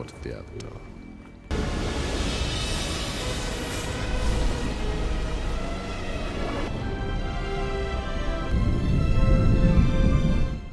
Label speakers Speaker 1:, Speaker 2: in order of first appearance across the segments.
Speaker 1: teatro.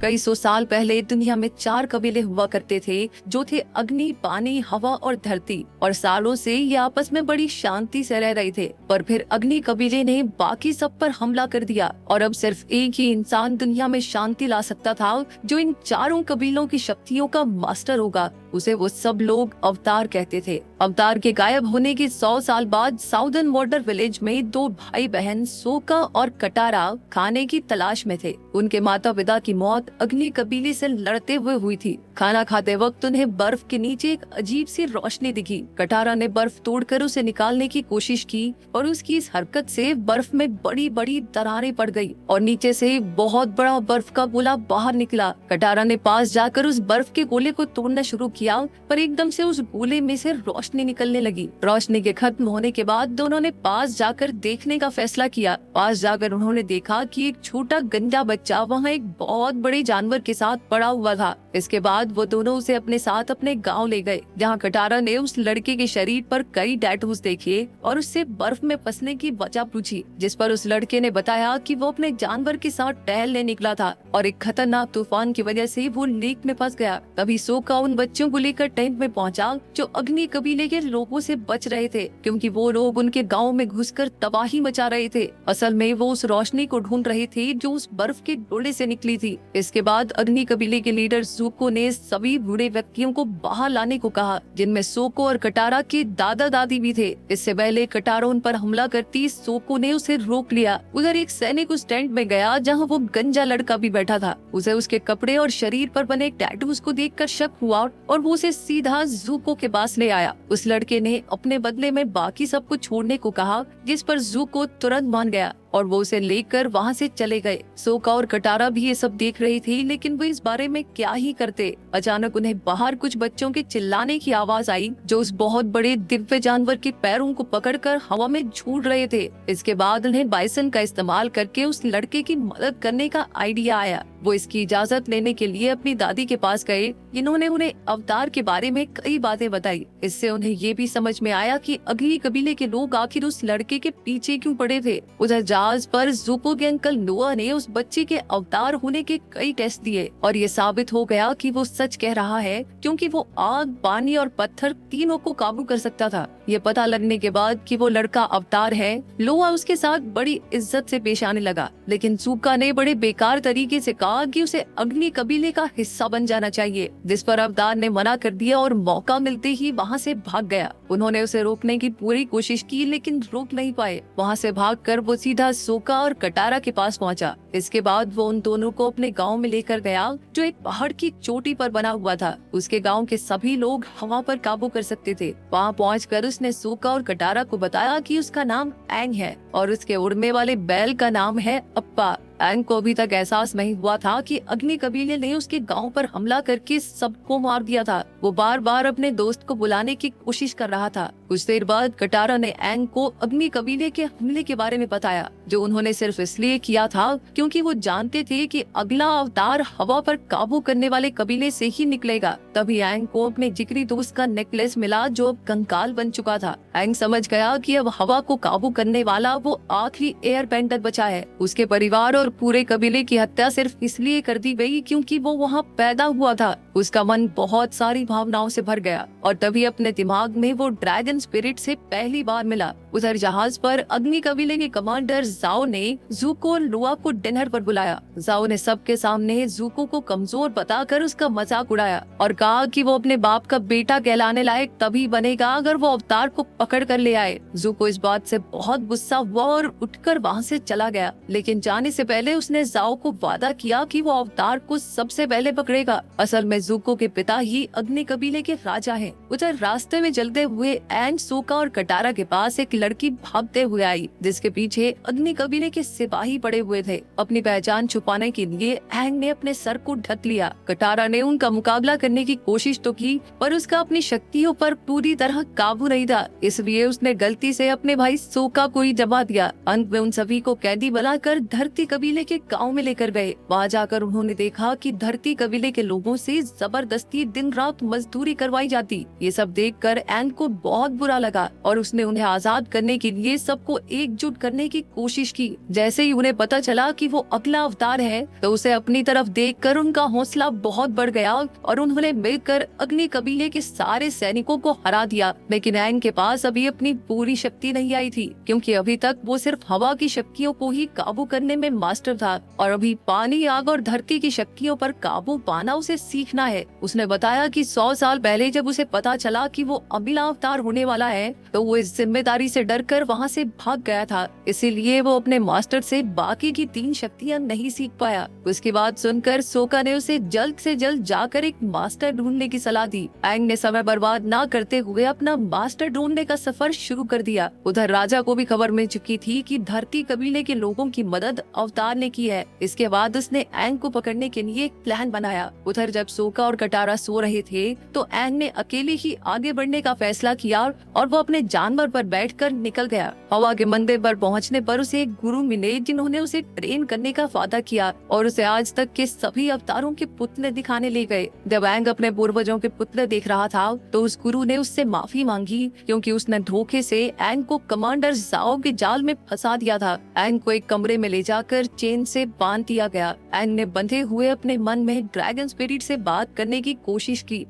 Speaker 2: कई सौ साल पहले दुनिया में 4 कबीले हुआ करते थे जो थे अग्नि, पानी, हवा और धरती। और सालों से ये आपस में बड़ी शांति से रह रहे थे। पर फिर अग्नि कबीले ने बाकी सब पर हमला कर दिया और अब सिर्फ एक ही इंसान दुनिया में शांति ला सकता था जो इन चारों कबीलों की शक्तियों का मास्टर होगा। उसे वो सब लोग अवतार कहते थे। अवतार के गायब होने के 100 साल बाद साउदर्न बॉर्डर विलेज में 2 भाई बहन सोका और कटारा खाने की तलाश में थे। उनके माता पिता की मौत अग्नि कबीले से लड़ते हुए हुई थी। खाना खाते वक्त उन्हें बर्फ के नीचे एक अजीब सी रोशनी दिखी। कटारा ने बर्फ तोड़कर उसे निकालने की कोशिश की और उसकी इस हरकत से बर्फ में बड़ी बड़ी दरारें पड़ गई और नीचे से बहुत बड़ा बर्फ का गोला बाहर निकला। कटारा ने पास जाकर उस बर्फ के गोले को तोड़ना शुरू किया, पर एकदम से उस गोले में से रोशनी निकलने लगी। रोशनी के खत्म होने के बाद दोनों ने पास जाकर देखने का फैसला किया। पास जाकर उन्होंने देखा कि एक छोटा गंजा बच्चा वहाँ एक बहुत बड़े जानवर के साथ पड़ा हुआ था। इसके बाद वो दोनों उसे अपने साथ अपने गांव ले गए, जहाँ कटारा ने उस लड़के के शरीर पर कई टैटूज देखे और उससे बर्फ में फंसने की वजह पूछी, जिस पर उस लड़के ने बताया कि वो अपने जानवर के साथ टहलने निकला था और एक खतरनाक तूफान की वजह से वो लेक में फंस गया। तभी सोका उन बच्चों को लेकर टेंट में पहुंचा जो अग्नि कबीले के लोगों से बच रहे थे, क्योंकि वो लोग उनके गाँव में घुसकर तबाही मचा रहे थे। असल में वो उस रोशनी को ढूंढ रहे थे जो उस बर्फ के गोले से निकली थी। इसके बाद अग्नि कबीले के लीडर जुको ने सभी बूढ़े व्यक्तियों को बाहर लाने को कहा, जिनमें सोको और कटारा के दादा दादी भी थे। इससे पहले कटारा उन पर हमला करती सोको ने उसे रोक लिया। उधर एक सैनिक उस टेंट में गया जहां वो गंजा लड़का भी बैठा था। उसे उसके कपड़े और शरीर पर बने टैटूज को देखकर शक हुआ और वो उसे सीधा जुको के पास ले आया। उस लड़के ने अपने बदले में बाकी सबको छोड़ने को कहा, जिस पर जुको तुरंत मान गया और वो उसे लेकर वहाँ से चले गए। सोका और कटारा भी ये सब देख रही थी, लेकिन वो इस बारे में क्या ही करते। अचानक उन्हें बाहर कुछ बच्चों के चिल्लाने की आवाज आई जो उस बहुत बड़े दिव्य जानवर के पैरों को पकड़कर हवा में झूल रहे थे। इसके बाद उन्हें बाइसन का इस्तेमाल करके उस लड़के की मदद करने का आइडिया आया। वो इसकी इजाजत लेने के लिए अपनी दादी के पास गए। इन्होंने उन्हें अवतार के बारे में कई बातें बताई। इससे उन्हें ये भी समझ में आया कि अग्नि कबीले के लोग आखिर उस लड़के के पीछे क्यों पड़े थे। उधर जहाज पर जुको के अंकल नोआ ने उस बच्चे के अवतार होने के कई टेस्ट दिए और ये साबित हो गया कि वो सच कह रहा है, क्योंकि वो आग, पानी और पत्थर तीनों को काबू कर सकता था। ये पता लगने के बाद कि वो लड़का अवतार है, लोआ उसके साथ बड़ी इज्जत से पेश आने लगा, लेकिन जुका ने बड़े बेकार तरीके से कहा कि उसे अग्नि कबीले का हिस्सा बन जाना चाहिए, जिस पर अवतार ने मना कर दिया और मौका मिलते ही वहाँ से भाग गया। उन्होंने उसे रोकने की पूरी कोशिश की, लेकिन रोक नहीं पाए। वहाँ से भागकर वो सीधा सोका और कटारा के पास पहुंचा। इसके बाद वो उन दोनों को अपने गांव में लेकर गया जो एक पहाड़ की चोटी पर बना हुआ था। उसके गांव के सभी लोग हवा पर काबू कर सकते थे। वहाँ पहुंचकर उसने सोका और कटारा को बताया कि उसका नाम एंग है और उसके उड़ने वाले बैल का नाम है अप्पा। एंग को अभी तक एहसास नहीं हुआ था कि अग्नि कबीले ने उसके गांव पर हमला करके सबको मार दिया था। वो बार बार अपने दोस्त को बुलाने की कोशिश कर रहा था। कुछ देर बाद कटारा ने एंग को अग्नि कबीले के हमले के बारे में बताया, जो उन्होंने सिर्फ इसलिए किया था क्योंकि वो जानते थे कि अगला अवतार हवा पर काबू करने वाले कबीले से ही निकलेगा। तभी एंग को अपने जिगरी दोस्त का नेकलेस मिला जो अब कंकाल बन चुका था। एंग समझ गया कि अब हवा को काबू करने वाला वो आखिरी एयर पेंटर बचा है। उसके परिवार और पूरे कबीले की हत्या सिर्फ इसलिए कर दी गई क्योंकि वो वहाँ पैदा हुआ था। उसका मन बहुत सारी भावनाओं से भर गया और तभी अपने दिमाग में वो ड्रैगन स्पिरिट से पहली बार मिला। उधर जहाज पर अग्नि कबीले के कमांडर जाओ ने जुको और लुआ को डिनर पर बुलाया। जाओ ने सबके सामने जुको को कमजोर बताकर उसका मजाक उड़ाया और कहा कि वो अपने बाप का बेटा कहलाने लायक तभी बनेगा अगर वो अवतार को पकड़ कर ले आए। जुको इस बात से बहुत गुस्सा हुआ और उठकर वहाँ से चला गया, लेकिन जाने से पहले उसने जाओ को वादा किया कि वो अवतार को सबसे पहले पकड़ेगा। असल में जुको के पिता ही अग्नि कबीले के राजा हैं। उधर रास्ते में चलते हुए एंग, सोका और कटारा के पास एक लड़की भागते हुए आई जिसके पीछे अग्नि कबीले के सिपाही पड़े हुए थे। अपनी पहचान छुपाने के लिए एंग ने अपने सर को ढक लिया। कटारा ने उनका मुकाबला करने की कोशिश तो की, पर उसका अपनी शक्तियों पर पूरी तरह काबू नहीं था, इसलिए उसने गलती से अपने भाई सोका को ही दबा दिया। अंत में उन सभी को कैदी बनाकर धरती कबीले के गाँव में लेकर गए। वहाँ जाकर उन्होंने देखा कि धरती कबीले के लोगों से जबरदस्ती दिन रात मजदूरी करवाई जाती। ये सब देखकर एंग को बहुत बुरा लगा और उसने उन्हें आजाद करने के लिए सबको एकजुट करने की कोशिश की। जैसे ही उन्हें पता चला कि वो अगला अवतार है तो उसे अपनी तरफ देखकर उनका हौसला बहुत बढ़ गया और उन्होंने मिलकर अग्नि कबीले के सारे सैनिकों को हरा दिया। लेकिन एंग के पास अभी अपनी पूरी शक्ति नहीं आई थी, क्योंकि अभी तक वो सिर्फ हवा की शक्तियों को ही काबू करने में मास्टर था और अभी पानी, आग और धरती की शक्तियों पर काबू पाना उसे सीखना है। उसने बताया कि 100 साल पहले जब उसे पता चला कि वो अगला अवतार होने वाला है तो वो इस जिम्मेदारी से डरकर वहाँ से भाग गया था, इसीलिए वो अपने मास्टर से बाकी की 3 शक्तियाँ नहीं सीख पाया। उसकी बात सुनकर सोका ने उसे जल्द से जल्द जाकर एक मास्टर ढूंढने की सलाह दी। एंग ने समय बर्बाद न करते हुए अपना मास्टर ढूंढने का सफर शुरू कर दिया। उधर राजा को भी खबर मिल चुकी थी कि धरती कबीले के लोगों की मदद अवतार ने की है। इसके बाद उसने एंग को पकड़ने के लिए एक प्लान बनाया। उधर जब सोका और कटारा सो रहे थे तो एंग ने अकेले ही आगे बढ़ने का फैसला किया और वो अपने जानवर पर बैठकर निकल गया। हवा के मंदिर पर पहुंचने पर उसे एक गुरु मिले जिन्होंने उसे ट्रेन करने का वादा किया और उसे आज तक के सभी अवतारों के पुतले दिखाने ले गए। जब एंग अपने पूर्वजों के पुतले देख रहा था तो उस गुरु ने उससे माफी मांगी, क्योंकि उसने धोखे से एंग को कमांडर जाओ के जाल में फंसा दिया था। एंग को एक कमरे में ले जाकर चेन से बांध दिया गया। एंग ने बंधे हुए अपने मन में ड्रैगन स्पिरिट से बात करने की कोशिश की,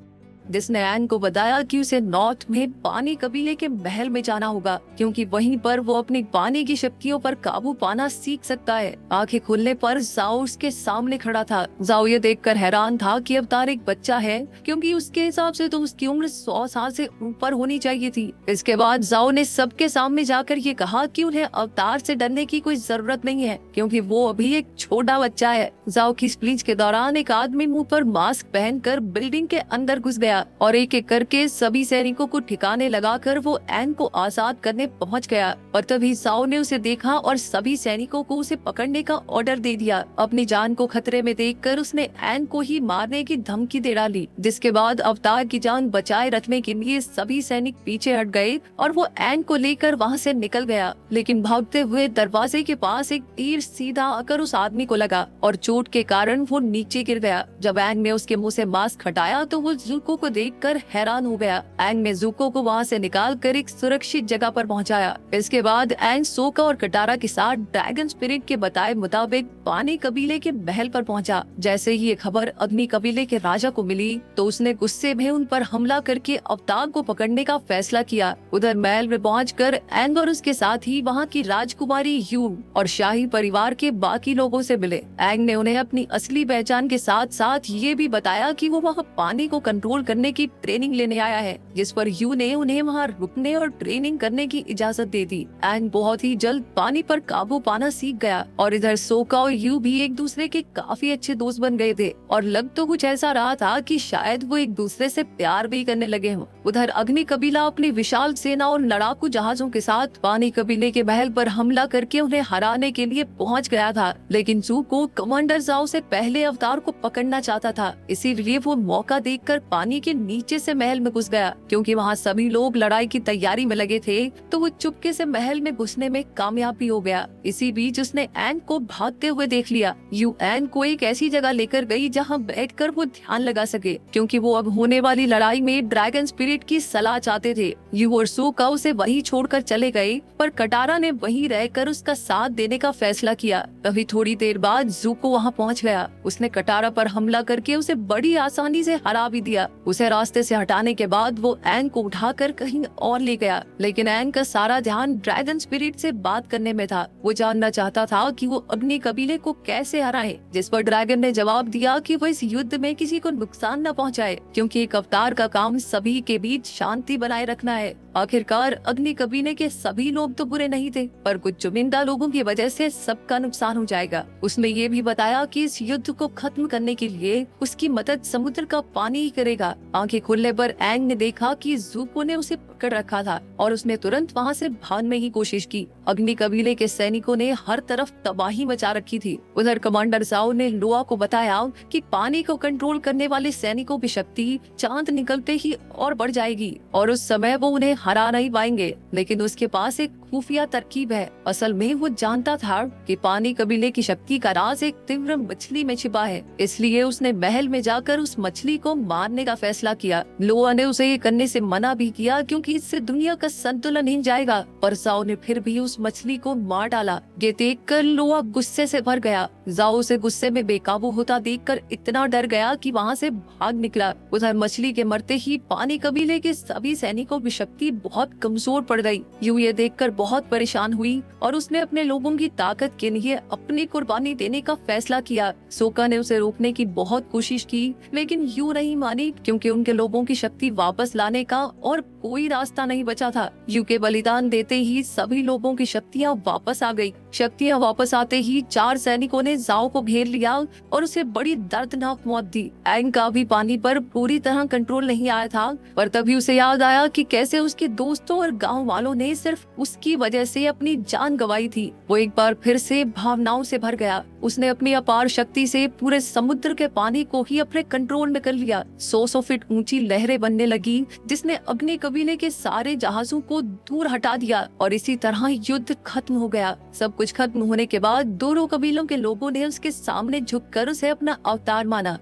Speaker 2: जिसने एंग को बताया कि उसे नॉर्थ में पानी कबीले के महल में जाना होगा, क्योंकि वहीं पर वो अपनी पानी की शक्तियों पर काबू पाना सीख सकता है। आंखें खुलने पर जाओ उसके सामने खड़ा था। जाओ ये देखकर हैरान था कि अवतार एक बच्चा है, क्योंकि उसके हिसाब से तो उसकी उम्र 100 साल से ऊपर होनी चाहिए थी। इसके बाद जाओ ने सबके सामने जाकर ये कहा कि उन्हें अवतार से डरने की कोई जरूरत नहीं है, क्योंकि वो अभी एक छोटा बच्चा है। जाओ की स्पीच के दौरान एक आदमी मुंह पर मास्क पहनकर बिल्डिंग के अंदर घुस गया और एक एक करके सभी सैनिकों को ठिकाने लगाकर वो एंग को आजाद करने पहुंच गया। और तभी जाओ ने उसे देखा और सभी सैनिकों को उसे पकड़ने का ऑर्डर दे दिया। अपनी जान को खतरे में देखकर उसने एंग को ही मारने की धमकी दे डाली, जिसके बाद अवतार की जान बचाए रखने के लिए सभी सैनिक पीछे हट गए और वो एंग को लेकर वहाँ से निकल गया। लेकिन भागते हुए दरवाजे के पास एक तीर सीधा आकर उस आदमी को लगा और चोट के कारण वो नीचे गिर गया। जब एंग ने उसके मुंह से मास्क हटाया तो वो जुको को देखकर हैरान हो गया। एंग ने जुको को वहाँ से निकालकर एक सुरक्षित जगह पर पहुँचाया। इसके बाद एंग सोका और कटारा के साथ ड्रैगन स्पिरिट के बताए मुताबिक पानी कबीले के महल पर पहुँचा। जैसे ही ये खबर अग्नि कबीले के राजा को मिली तो उसने गुस्से में उन पर हमला करके अवतार को पकड़ने का फैसला किया। उधर महल में पहुंचकर एंग और उसके साथ ही वहाँ की राजकुमारी यू और शाही परिवार के बाकी लोगों से मिले। एंग ने उन्हें अपनी असली पहचान के साथ साथ ये भी बताया कि वो वहाँ पानी को कंट्रोल करने की ट्रेनिंग लेने आया है, जिस पर यू ने उन्हें वहाँ रुकने और ट्रेनिंग करने की इजाजत दे दी। एंग बहुत ही जल्द पानी पर काबू पाना सीख गया और इधर सोका और यू भी एक दूसरे के काफी अच्छे दोस्त बन गए थे और लग तो कुछ ऐसा रहा था कि शायद वो एक दूसरे से प्यार भी करने लगे हों। उधर अग्नि कबीला अपनी विशाल सेना और लड़ाकू जहाजों के साथ पानी कबीले के महल पर हमला करके उन्हें हराने के लिए पहुंच गया था, लेकिन जुको कमांडर जाओ से पहले अवतार को पकड़ना चाहता था, इसीलिए वो मौका देखकर पानी के नीचे से महल में घुस गया। क्योंकि वहाँ सभी लोग लड़ाई की तैयारी में लगे थे तो वो चुपके से महल में घुसने में कामयाब भी हो गया। इसी बीच उसने एंग को भागते हुए देख लिया। यू एंग को एक ऐसी जगह लेकर गई जहाँ बैठकर वो ध्यान लगा सके, क्योंकि वो अब होने वाली लड़ाई में ड्रैगन स्पिरिट की सलाह चाहते थे। यू और सोका उसे वहीं छोड़कर चले गए, पर कटारा ने वहीं रहकर उसका साथ देने का फैसला किया। तभी थोड़ी देर बाद जुको वहाँ पहुँच गया। उसने कटारा पर हमला करके उसे बड़ी आसानी से हरा भी दिया। उसे रास्ते से हटाने के बाद वो एंग को उठाकर कहीं और ले गया, लेकिन एंग का सारा ध्यान ड्रैगन स्पिरिट से बात करने में था। वो जानना चाहता था कि वो अग्नि कबीले को कैसे हराए, जिस पर ड्रैगन ने जवाब दिया कि वो इस युद्ध में किसी को नुकसान न पहुंचाए, क्योंकि एक अवतार का काम सभी के बीच शांति बनाए रखना है। आखिरकार अग्नि कबीले के सभी लोग तो बुरे नहीं थे, पर कुछ चुनिंदा लोगों की वजह से सबका नुकसान हो जाएगा। उसने ये भी बताया कि इस युद्ध को खत्म करने के लिए उसकी मदद समुद्र का पानी ही करेगा। आंखें खुलने पर एंग ने देखा कि ज़ुको ने उसे पकड़ रखा था और उसने तुरंत वहाँ से भागने की कोशिश की। अग्नि कबीले के सैनिकों ने हर तरफ तबाही मचा रखी थी। उधर कमांडर जाओ ने लोआ को बताया कि पानी को कंट्रोल करने वाले सैनिकों की शक्ति चांद निकलते ही और बढ़ जाएगी और उस समय वो उन्हें हरा नहीं पाएंगे। लेकिन उसके पास एक खुफिया तरकीब है। असल में वो जानता था कि पानी कबीले की शक्ति का राज एक तीव्र मछली में छिपा है, इसलिए उसने महल में जाकर उस मछली को मारने का फैसला किया। लोआ ने उसे ये करने से मना भी किया क्योंकि इससे दुनिया का संतुलन नहीं जाएगा, पर जाओ ने फिर भी उस मछली को मार डाला। ये देखकर लोआ गुस्से से भर गया। जाओ उसे गुस्से में बेकाबू होता देखकर इतना डर गया कि वहाँ से भाग निकला। उधर मछली के मरते ही पानी कबीले के सभी सैनिकों की शक्ति बहुत कमजोर पड़ गई। यूं ये देखकर बहुत परेशान हुई और उसने अपने लोगों की ताकत के लिए अपनी कुर्बानी देने का फैसला किया। सोका ने उसे रोकने की बहुत कोशिश की, लेकिन यूं नहीं मानी क्योंकि उनके लोगों की शक्ति वापस लाने का और कोई रास्ता नहीं बचा था। यू के बलिदान देते ही सभी लोगों की शक्तियाँ वापस आ गयी। शक्तियाँ वापस आते ही 4 सैनिकों ने जाओ को घेर लिया और उसे बड़ी दर्दनाक मौत दी। एंग का भी पानी पर पूरी तरह कंट्रोल नहीं आया था, पर तभी उसे याद आया कि कैसे उसके दोस्तों और गांव वालों ने सिर्फ उसकी वजह से अपनी जान गंवाई थी। वो एक बार फिर से भावनाओं से भर गया। उसने अपनी अपार शक्ति से पूरे समुद्र के पानी को ही अपने कंट्रोल में कर लिया। 100 फीट ऊंची लहरें बनने लगी, जिसने अग्नि कबीले के सारे जहाजों को दूर हटा दिया और इसी तरह युद्ध खत्म हो गया। सब कुछ खत्म होने के बाद दोनों कबीलों के लोगों ने उसके सामने झुककर उसे अपना अवतार माना।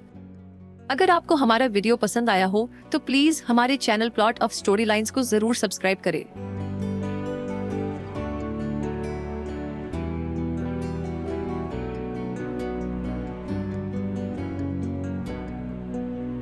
Speaker 2: अगर आपको हमारा वीडियो पसंद आया हो तो प्लीज हमारे channel plot of story lines को जरूर सब्सक्राइब करें।